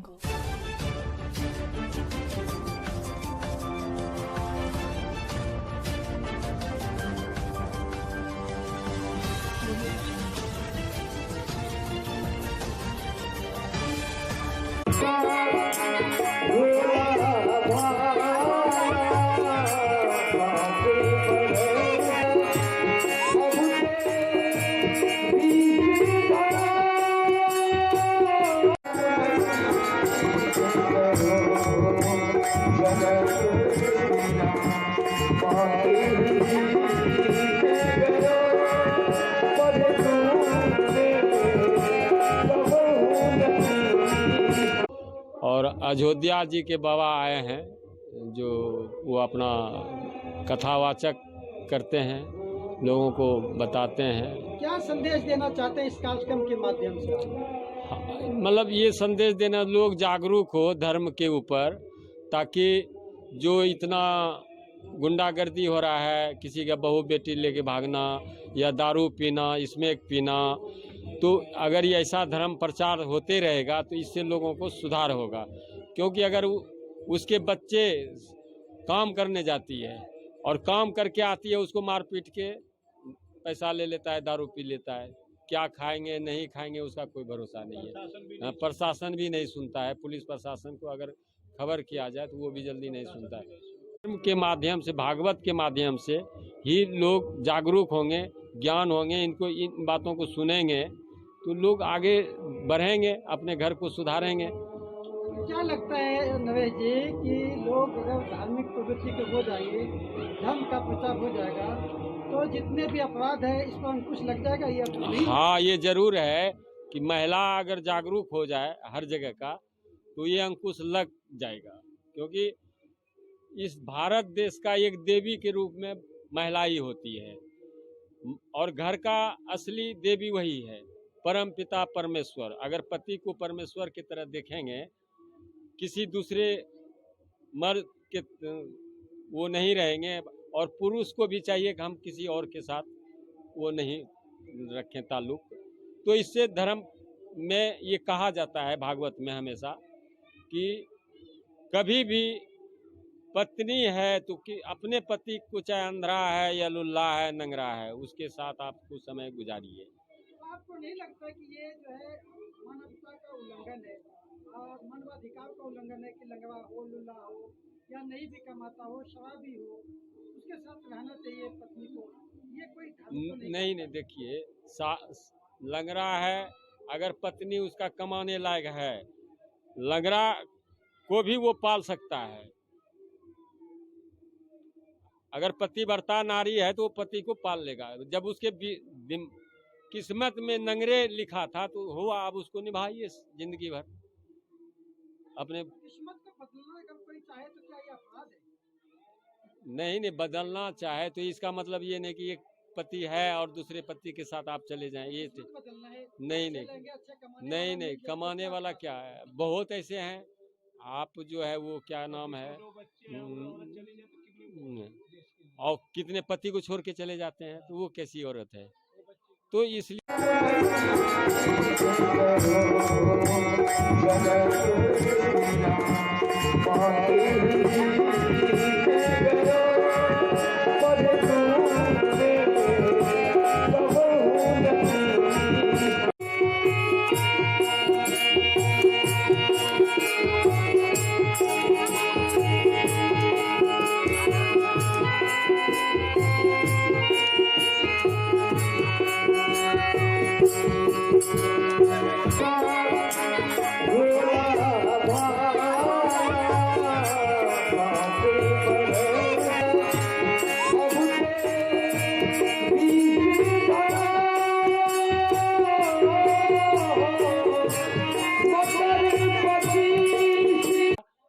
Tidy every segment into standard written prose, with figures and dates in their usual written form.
Jungle. और अयोध्या जी के बाबा आए हैं, जो वो अपना कथावाचक करते हैं, लोगों को बताते हैं। क्या संदेश देना चाहते हैं इस कार्यक्रम के माध्यम से? मतलब ये संदेश देना, लोग जागरूक हो धर्म के ऊपर, ताकि जो इतना गुंडागर्दी हो रहा है, किसी का बहू बेटी लेके भागना या दारू पीना, स्मैक पीना, तो अगर ये ऐसा धर्म प्रचार होते रहेगा तो इससे लोगों को सुधार होगा। क्योंकि अगर उसके बच्चे काम करने जाती है और काम करके आती है, उसको मार पीट के पैसा ले लेता है, दारू पी लेता है, क्या खाएंगे नहीं खाएंगे उसका कोई भरोसा नहीं है। प्रशासन भी नहीं सुनता है। पुलिस प्रशासन को अगर खबर किया जाए तो वो भी जल्दी नहीं सुनता है। धर्म के माध्यम से, भागवत के माध्यम से ही लोग जागरूक होंगे, ज्ञान होंगे, इनको इन बातों को सुनेंगे तो लोग आगे बढ़ेंगे, अपने घर को सुधारेंगे। क्या लगता है नरेश जी कि लोग अगर धार्मिक प्रवृत्ति के हो जाएंगे, धर्म का प्रचार हो जाएगा, तो जितने भी अपराध है इस पर अंकुश लग जाएगा? ये हाँ, ये जरूर है कि महिला अगर जागरूक हो जाए हर जगह का तो ये अंकुश लग जाएगा। क्योंकि इस भारत देश का एक देवी के रूप में महिला ही होती है, और घर का असली देवी वही है, परम पिता परमेश्वर। अगर पति को परमेश्वर की तरह देखेंगे, किसी दूसरे मर्द के वो नहीं रहेंगे, और पुरुष को भी चाहिए कि हम किसी और के साथ वो नहीं रखें ताल्लुक। तो इससे धर्म में ये कहा जाता है भागवत में हमेशा कि कभी भी पत्नी है तो कि अपने पति को, चाहे अंधरा है या लुल्ला है, नंगरा है, उसके साथ आप कुछ समय गुजारिए। आपको नहीं लगता कि ये जो है मानवता का उल्लंघन है और मानवाधिकार का उल्लंघन है कि लंगड़ा हो, लुल्ला हो या नहीं भी कमाता हो, शराबी हो, उसके साथ रहना चाहिए पत्नी को? ये कोई धर्म तो नहीं नहीं, देखिए, लंगड़ा है, अगर पत्नी उसका कमाने लायक है, लंगड़ा को भी वो पाल सकता है। अगर पति वर्ता नारी है तो वो पति को पाल लेगा। जब उसके किस्मत में नंगरे लिखा था तो हुआ, अब उसको निभाइए जिंदगी भर अपने। किस्मत को बदलना अगर कोई चाहे तो क्या ये अपराध है? नहीं, बदलना चाहे तो इसका मतलब ये नहीं कि एक पति है और दूसरे पति के साथ आप चले जाएं, ये बदलना है? नहीं, कमाने वाला क्या है, बहुत ऐसे हैं। आप जो है वो क्या नाम है, और कितने पति को छोड़ के चले जाते हैं, तो वो कैसी औरत है? तो इसलिए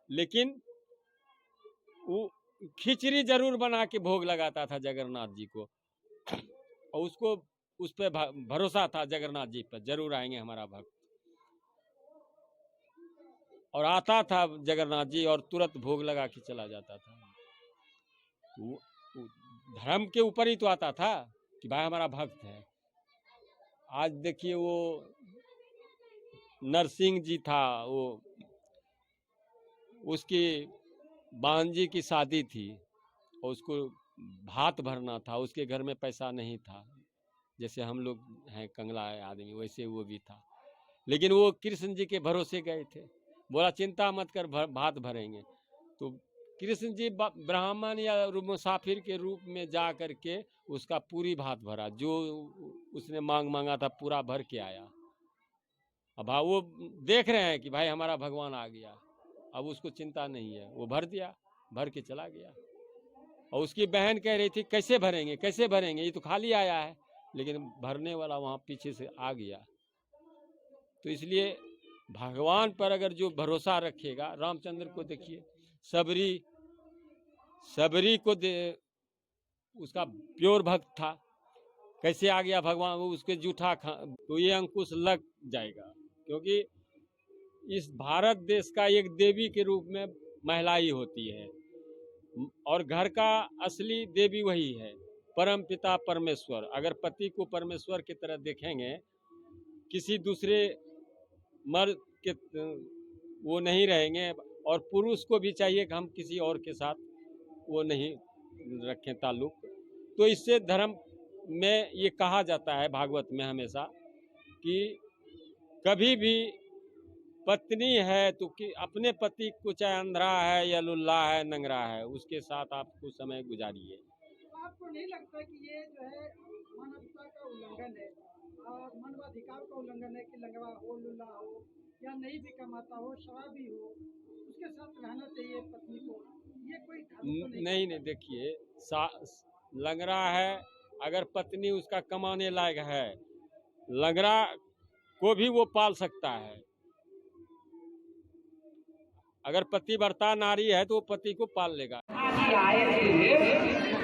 लेकिन वो खिचड़ी जरूर बना के भोग लगाता था जगन्नाथ जी को, और उसको उस पर भरोसा था, जगन्नाथ जी पर जरूर आएंगे हमारा भक्त। और आता था जगन्नाथ जी और तुरंत भोग लगा के चला जाता था। वो धर्म के ऊपर ही तो आता था कि भाई हमारा भक्त है। आज देखिए वो नरसिंह जी था, वो उसकी बांजी की शादी थी और उसको भात भरना था, उसके घर में पैसा नहीं था, जैसे हम लोग हैं कंगला आदमी वैसे वो भी था, लेकिन वो कृष्ण जी के भरोसे गए थे। बोला चिंता मत कर, भात भरेंगे। तो कृष्ण जी ब्राह्मण या मुसाफिर के रूप में जा करके उसका पूरी भात भरा, जो उसने मांगा था पूरा भर के आया। अब वो देख रहे हैं कि भाई हमारा भगवान आ गया, अब उसको चिंता नहीं है, वो भर दिया, भर के चला गया। और उसकी बहन कह रही थी कैसे भरेंगे कैसे भरेंगे, ये तो खाली आया है, लेकिन भरने वाला वहाँ पीछे से आ गया। तो इसलिए भगवान पर अगर जो भरोसा रखेगा, रामचंद्र को देखिए, सबरी को उसका प्योर भक्त था, कैसे आ गया भगवान, वो उसके जूठा खा, तो ये अंकुश लग जाएगा। क्योंकि इस भारत देश का एक देवी के रूप में महिला ही होती है, और घर का असली देवी वही है, परम पिता परमेश्वर। अगर पति को परमेश्वर की तरह देखेंगे, किसी दूसरे मर्द के वो नहीं रहेंगे, और पुरुष को भी चाहिए कि हम किसी और के साथ वो नहीं रखें ताल्लुक। तो इससे धर्म में ये कहा जाता है भागवत में हमेशा कि कभी भी पत्नी है तो कि अपने पति को, चाहे अंधरा है या लुल्ला है नंगरा है, उसके साथ आप कुछ समय गुजारिए। आपको नहीं लगता कि ये जो है मानवता का उल्लंघन है और मानवाधिकार का उल्लंघन है कि लंगड़ा हो, लुल्ला हो या नहीं भी कमाता हो, शराबी हो, उसके साथ रहना चाहिए पत्नी को? ये कोई धर्म तो नहीं नहीं, देखिए लंगड़ा है, अगर पत्नी उसका कमाने लायक है, लंगड़ा को भी वो पाल सकता है। अगर पति बढ़ता नारी है तो वो पति को पाल लेगा। आए थे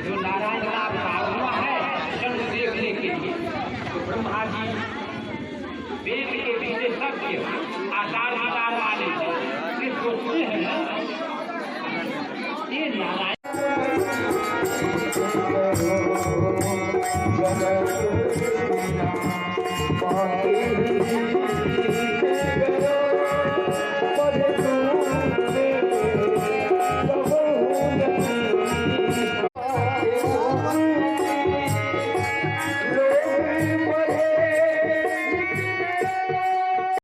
जो नारायण का अवतार हुआ है जन्म देखने के लिए, तो ब्रह्मा जी वेद के विशेषज्ञ आचार विचार वाले ये सोचते हैं ये नारायण जगत